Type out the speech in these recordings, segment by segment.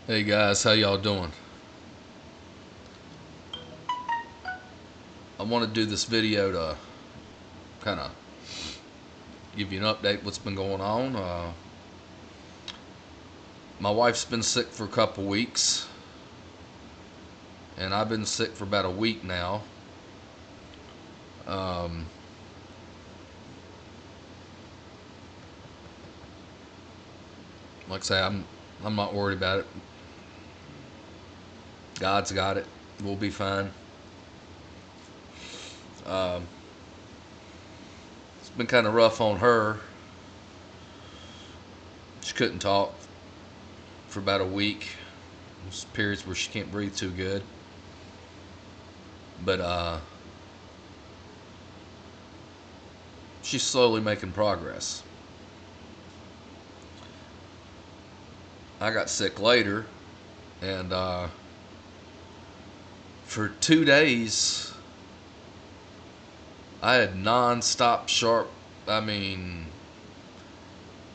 Hey guys, how y'all doing? I want to do this video to kind of give you an update what's been going on. My wife's been sick for a couple weeks, and I've been sick for about a week now. Um, like I say, I'm not worried about it. God's got it. We'll be fine. Um, it's been kind of rough on her. She couldn't talk for about a week. There's periods where she can't breathe too good. But she's slowly making progress. I got sick later, and for 2 days I had non-stop sharp,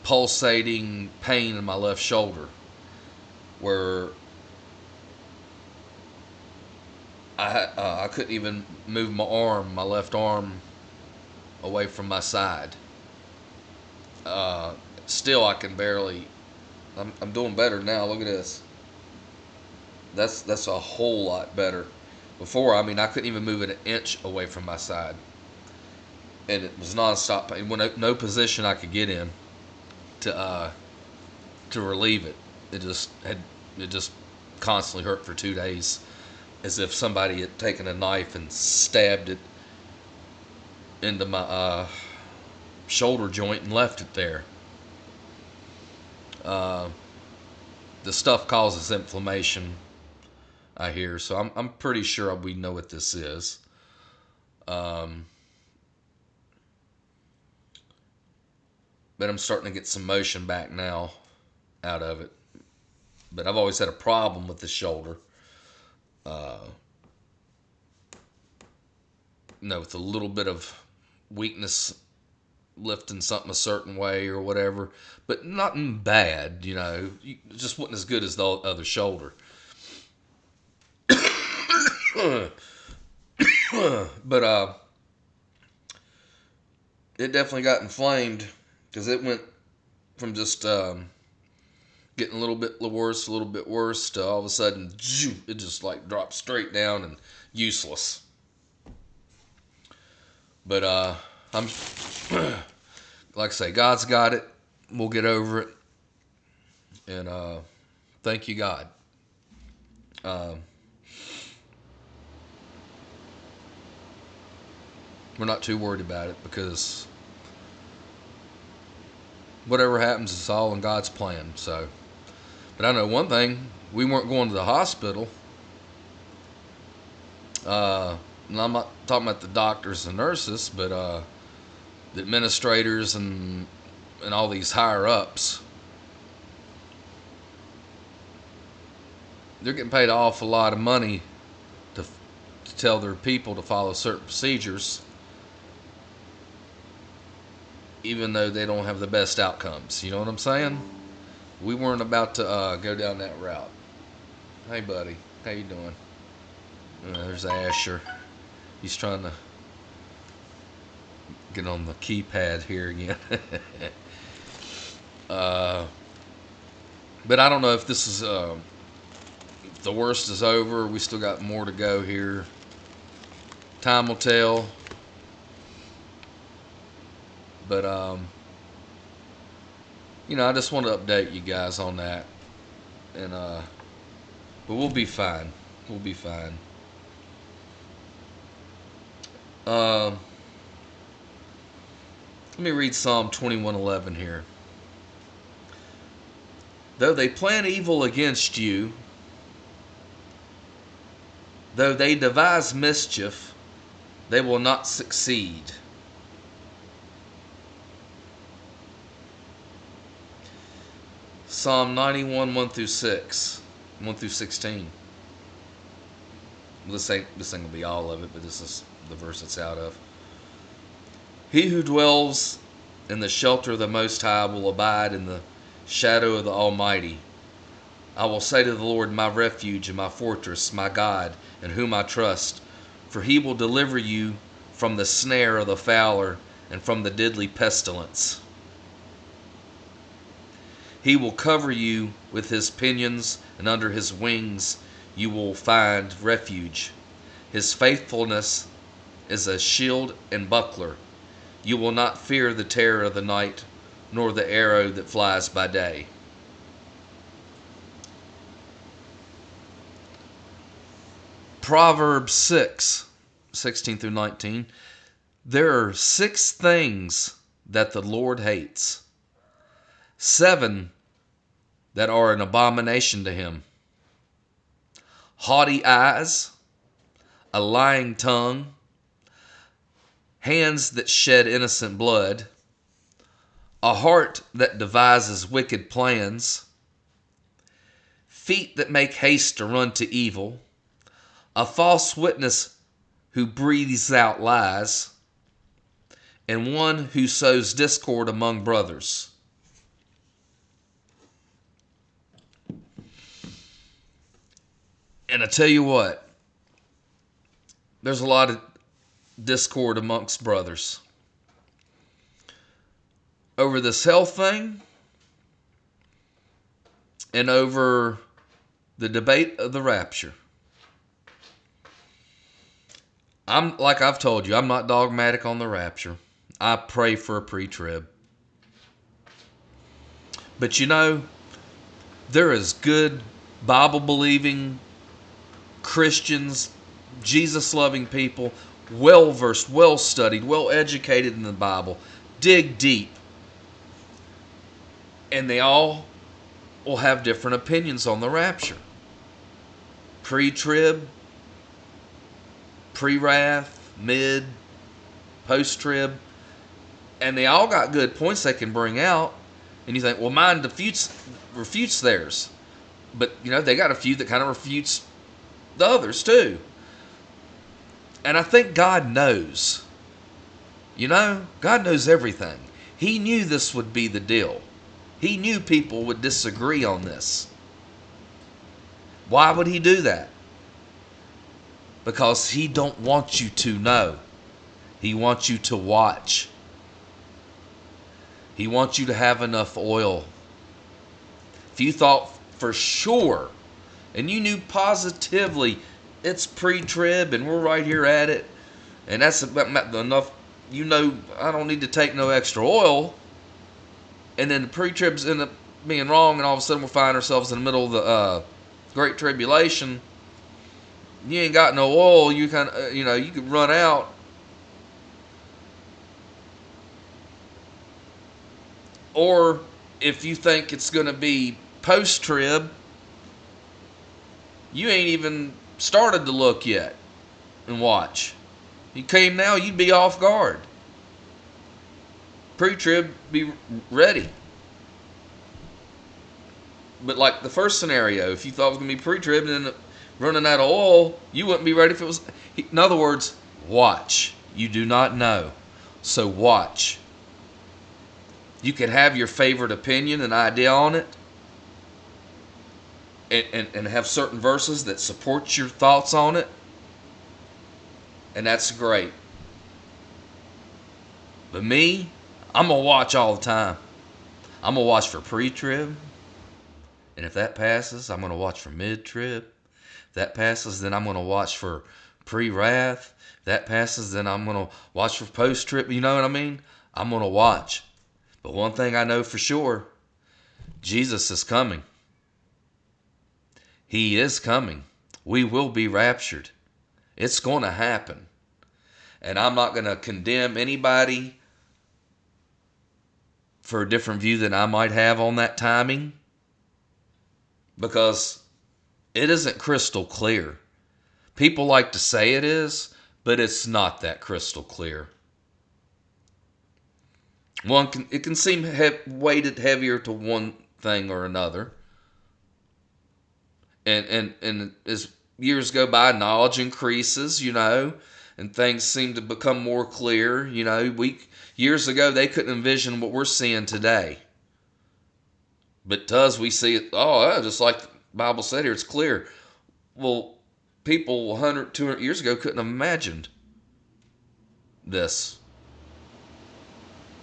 pulsating pain in my left shoulder, where I couldn't even move my left arm, away from my side. Still, I can barely. I'm doing better now. Look at this. That's a whole lot better. Before, I couldn't even move it an inch away from my side, and it was nonstop pain. No position I could get in to relieve it. It just constantly hurt for 2 days, as if somebody had taken a knife and stabbed it into my shoulder joint and left it there. The stuff causes inflammation, I hear, so I'm pretty sure we know what this is. But I'm starting to get some motion back now out of it. But I've always had a problem with the shoulder. With a little bit of weakness, lifting something a certain way or whatever, but nothing bad, It just wasn't as good as the other shoulder. But it definitely got inflamed, because it went from just getting a little bit worse to all of a sudden it just like dropped straight down and useless. But I'm like I say, God's got it. We'll get over it, and thank you, God. We're not too worried about it, because whatever happens, it's all in God's plan. So, but I know one thing: we weren't going to the hospital. And I'm not talking about the doctors and nurses, but the administrators and all these higher ups. They're getting paid an awful lot of money to tell their people to follow certain procedures, even though they don't have the best outcomes. You know what I'm saying? We weren't about to go down that route. Hey, buddy, how you doing? There's Asher. He's trying to get on the keypad here again. But I don't know if this is the worst is over. We still got more to go here. Time will tell. But I just want to update you guys on that, and but we'll be fine. We'll be fine. Let me read Psalm 21:11 here. Though they plan evil against you, though they devise mischief, they will not succeed. Psalm 91, 1 through 16. This ain't gonna be all of it, but this is the verse it's out of. He who dwells in the shelter of the Most High will abide in the shadow of the Almighty. I will say to the Lord, my refuge and my fortress, my God, in whom I trust. For he will deliver you from the snare of the fowler and from the deadly pestilence. He will cover you with his pinions, and under his wings you will find refuge. His faithfulness is a shield and buckler. You will not fear the terror of the night, nor the arrow that flies by day. Proverbs 6:16 through 19. There are 6 things that the Lord hates, 7 that are an abomination to him: haughty eyes, a lying tongue, hands that shed innocent blood, a heart that devises wicked plans, feet that make haste to run to evil, a false witness who breathes out lies, and one who sows discord among brothers. And I tell you what, there's a lot of discord amongst brothers over this health thing and over the debate of the rapture. Like I've told you, I'm not dogmatic on the rapture. I pray for a pre-trib. But you know, there is good Bible-believing Christians, Jesus-loving people, well-versed, well-studied, well-educated in the Bible, dig deep. And they all will have different opinions on the rapture. Pre-trib, pre-wrath, mid, post-trib. And they all got good points they can bring out. And you think, well, mine refutes theirs. But, you know, they got a few that kind of refutes the others too. And I think God knows. You know, God knows everything. He knew this would be the deal. He knew people would disagree on this. Why would he do that? Because he don't want you to know. He wants you to watch. He wants you to have enough oil. If you thought for sure, and you knew positively it's pre-trib and we're right here at it, and that's enough, you know, I don't need to take no extra oil, and then the pre-tribs end up being wrong, and all of a sudden we'll find ourselves in the middle of the Great Tribulation. You ain't got no oil, you kind of, you know, you could run out. Or if you think it's going to be post-trib, you ain't even started to look yet and watch. You came now, you'd be off guard. Pre-trib, be ready. But like the first scenario, if you thought it was going to be pre-trib and then running out of oil, you wouldn't be ready if it was. In other words, watch. You do not know. So watch. You can have your favorite opinion and idea on it, and have certain verses that support your thoughts on it, and that's great. But me, I'm going to watch all the time. I'm going to watch for pre-trib, and if that passes, I'm going to watch for mid-trib. If that passes, then I'm going to watch for pre-wrath. If that passes, then I'm going to watch for post-trib. You know what I mean? I'm going to watch. But one thing I know for sure, Jesus is coming. He is coming. We will be raptured. It's going to happen. And I'm not going to condemn anybody for a different view than I might have on that timing, because it isn't crystal clear. People like to say it is, but it's not that crystal clear. It can seem weighted heavier to one thing or another. And as years go by, knowledge increases, you know, and things seem to become more clear. You know, years ago, they couldn't envision what we're seeing today. But to us, we see it, just like Bible said here, it's clear. Well, people 100, 200 years ago couldn't have imagined this,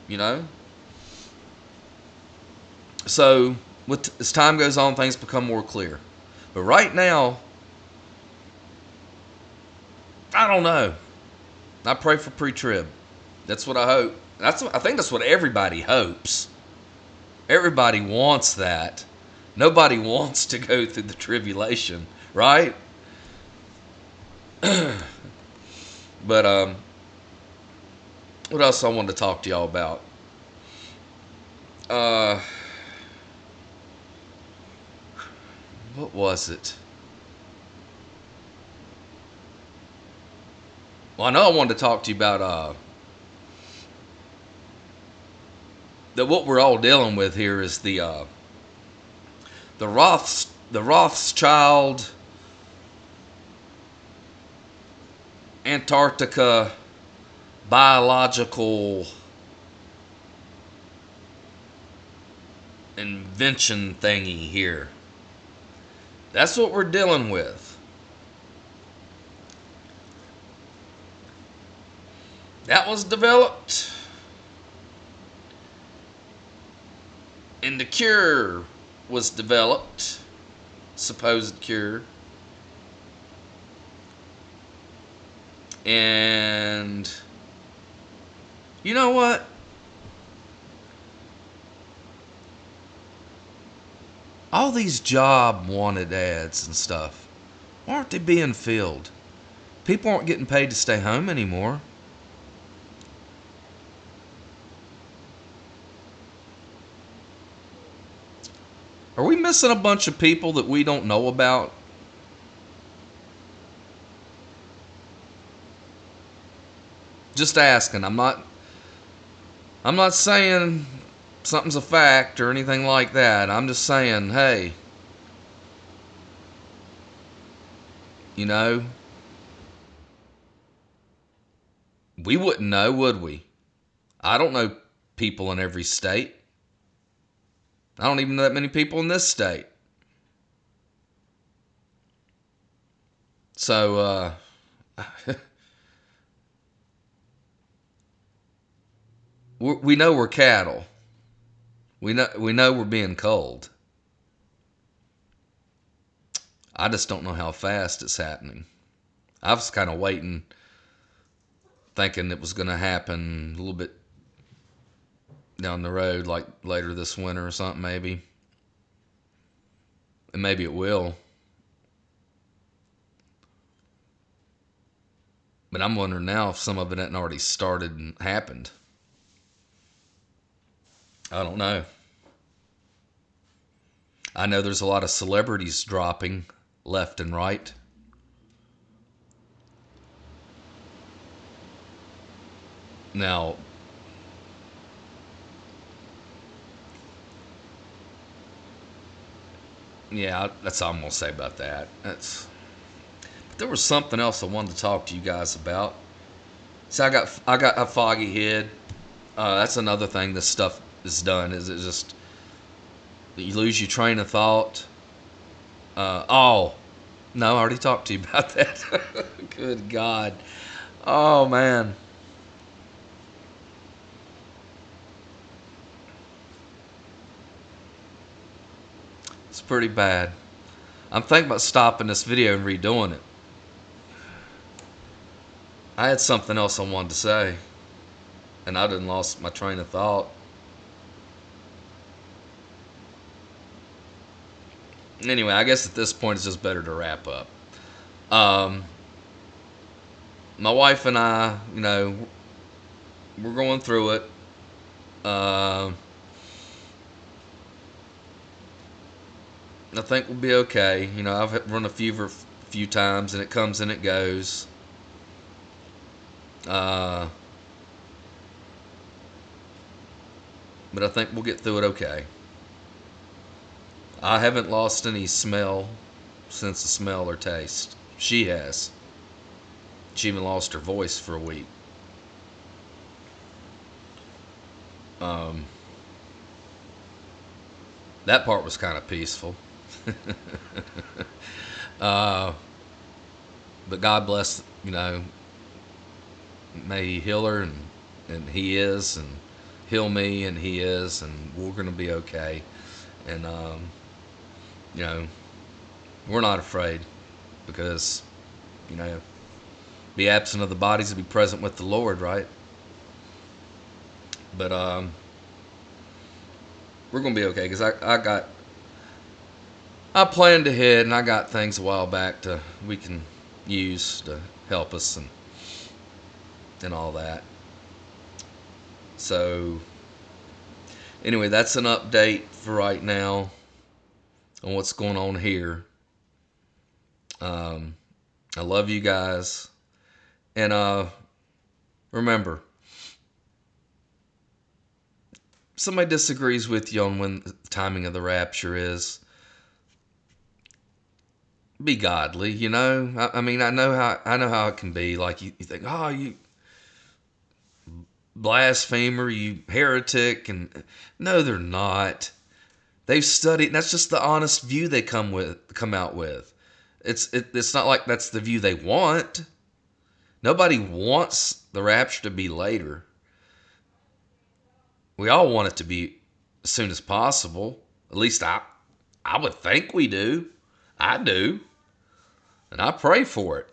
you know? So, as time goes on, things become more clear. But right now, I don't know. I pray for pre-trib. That's what I hope. I think that's what everybody hopes. Everybody wants that. Nobody wants to go through the tribulation, right? But what else I wanted to talk to y'all about? What was it? Well, I know I wanted to talk to you about that what we're all dealing with here is the Rothschild Antarctica biological invention thingy here. That's what we're dealing with. That was developed, and the cure was developed, supposed cure. And you know what? All these job wanted ads and stuff, why aren't they being filled? People aren't getting paid to stay home anymore. Are we missing a bunch of people that we don't know about? Just asking. I'm not saying something's a fact or anything like that. I'm just saying, hey, you know, we wouldn't know, would we? I don't know people in every state. I don't even know that many people in this state. So, we know we're cattle. We know we're being culled. I just don't know how fast it's happening. I was kind of waiting, thinking it was going to happen a little bit down the road, like later this winter or something, maybe. And maybe it will. But I'm wondering now if some of it hadn't already started and happened. I don't know. I know there's a lot of celebrities dropping left and right. Now, yeah, that's all I'm gonna say about that. But there was something else I wanted to talk to you guys about. See, I got a foggy head. That's another thing this stuff is done. Is it just you lose your train of thought? Oh, no, I already talked to you about that. Good God. Oh man. It's pretty bad. I'm thinking about stopping this video and redoing it. I had something else I wanted to say, and I done lost my train of thought. Anyway, I guess at this point it's just better to wrap up. Um, my wife and I, we're going through it. I think we'll be okay. I've run a fever a few times, and it comes and it goes. But I think we'll get through it okay. I haven't lost any smell, sense of smell or taste. She has. She even lost her voice for a week. That part was kind of peaceful. uh, but God bless, may He heal her, and He is, and heal me, and He is, and we're going to be okay. And, you know, we're not afraid because, be absent of the bodies to be present with the Lord, right? But we're going to be okay because I planned ahead, and I got things a while back we can use to help us and all that. So anyway, that's an update for right now on what's going on here. I love you guys, and remember, somebody disagrees with you on when the timing of the rapture is. Be godly, I mean, I know how it can be. Like you think, oh, you blasphemer, you heretic, and no, they're not. They've studied, and that's just the honest view they come out with. It's not like that's the view they want. Nobody wants the rapture to be later. We all want it to be as soon as possible. At least I would think we do. I do. And I pray for it.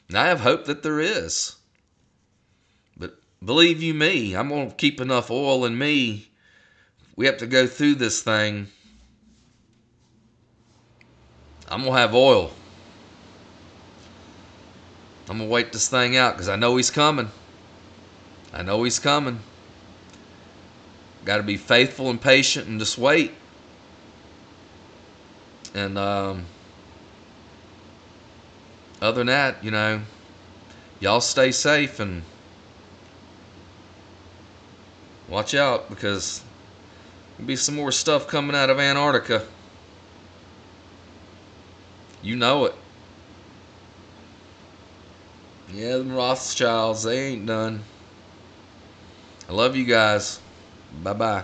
And I have hope that there is. But believe you me, I'm going to keep enough oil in me. We have to go through this thing. I'm going to have oil. I'm going to wait this thing out because I know He's coming. I know He's coming. Got to be faithful and patient and just wait. And other than that, y'all stay safe and watch out because there'll be some more stuff coming out of Antarctica. You know it. Yeah, them Rothschilds, they ain't done. I love you guys. Bye-bye.